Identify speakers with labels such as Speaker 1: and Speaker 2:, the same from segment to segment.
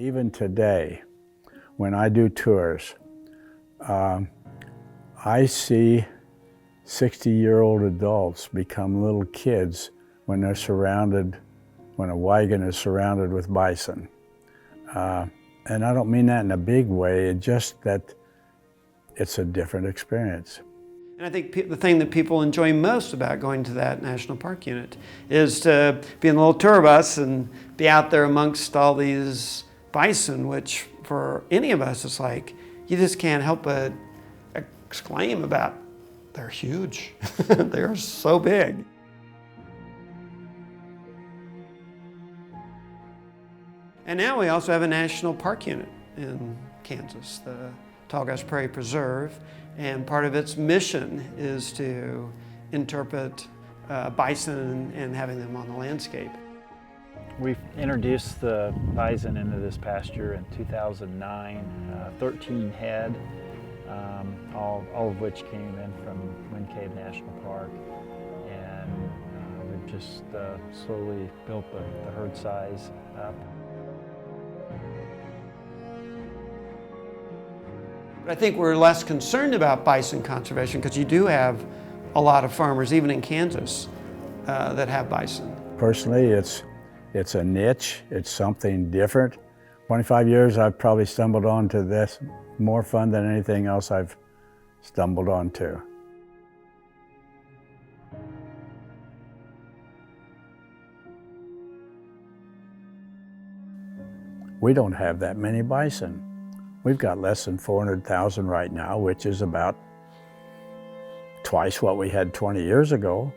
Speaker 1: Even today, when I do tours, I see 60-year-old adults become little kids when they're surrounded, when a wagon is surrounded with bison. And I don't mean that in a big way, it's just that it's a different experience.
Speaker 2: And I think the thing that people enjoy most about going to that national park unit is to be in a little tour bus and be out there amongst all these bison, which for any of us is like, you just can't help but exclaim about, they're huge. They're so big. And now we also have a national park unit in Kansas, the Tallgrass Prairie Preserve, and part of its mission is to interpret bison and having them on the landscape.
Speaker 3: We've introduced the bison into this pasture in 2009, 13 head, all of which came in from Wind Cave National Park, and we've just slowly built the herd size up.
Speaker 2: But I think we're less concerned about bison conservation because you do have a lot of farmers, even in Kansas, that have bison.
Speaker 1: Personally, it's a niche, it's something different. 25 years I've probably stumbled onto this, more fun than anything else I've stumbled onto. We don't have that many bison. We've got less than 400,000 right now, which is about twice what we had 20 years ago.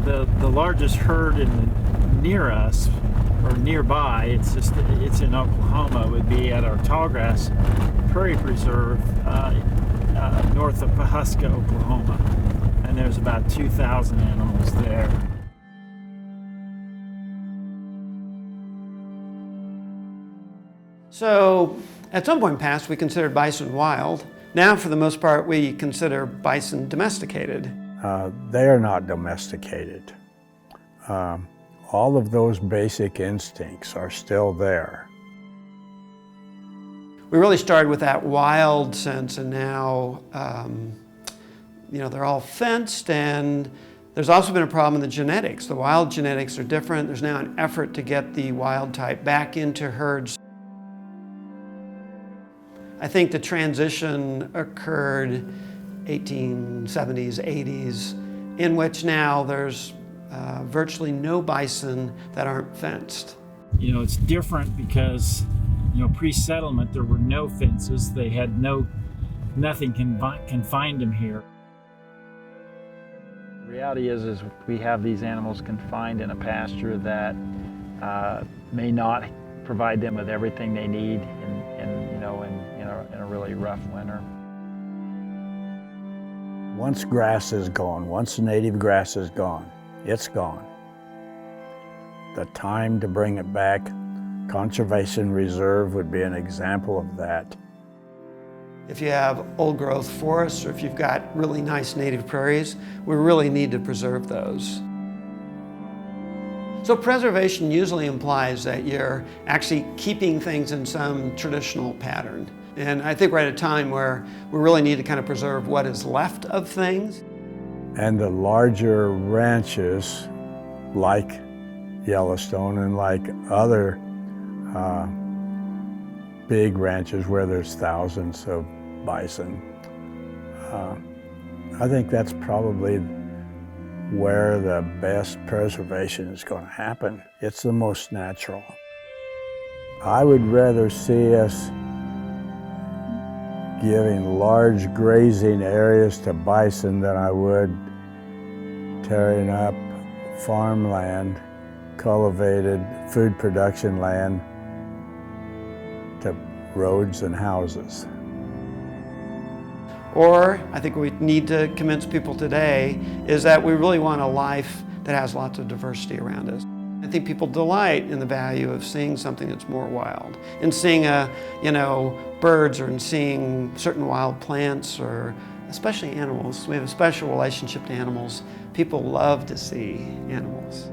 Speaker 3: The largest herd near us, or nearby, it's in Oklahoma, would be at our Tallgrass Prairie Preserve north of Pawhuska, Oklahoma. And there's about 2,000 animals there.
Speaker 2: So at some point past, we considered bison wild. Now, for the most part, we consider bison domesticated.
Speaker 1: They are not domesticated. All of those basic instincts are still there.
Speaker 2: We really started with that wild sense, and now they're all fenced, and there's also been a problem in the genetics. The wild genetics are different. There's now an effort to get the wild type back into herds. I think the transition occurred 1870s, 80s, in which now there's virtually no bison that aren't fenced.
Speaker 3: You know, it's different because, pre-settlement there were no fences. They had nothing confined them here. The reality is we have these animals confined in a pasture that may not provide them with everything they need in a really rough winter.
Speaker 1: Once grass is gone, once native grass is gone, it's gone. The time to bring it back, Conservation Reserve would be an example of that.
Speaker 2: If you have old growth forests or if you've got really nice native prairies, we really need to preserve those. So preservation usually implies that you're actually keeping things in some traditional pattern. And I think we're at a time where we really need to kind of preserve what is left of things.
Speaker 1: And the larger ranches, like Yellowstone and like other big ranches where there's thousands of bison, I think that's probably where the best preservation is going to happen. It's the most natural. I would rather see us giving large grazing areas to bison than I would tearing up farmland, cultivated food production land to roads and houses.
Speaker 2: Or I think we need to convince people today is that we really want a life that has lots of diversity around us. I think people delight in the value of seeing something that's more wild, in seeing birds, or in seeing certain wild plants, or especially animals. We have a special relationship to animals. People love to see animals.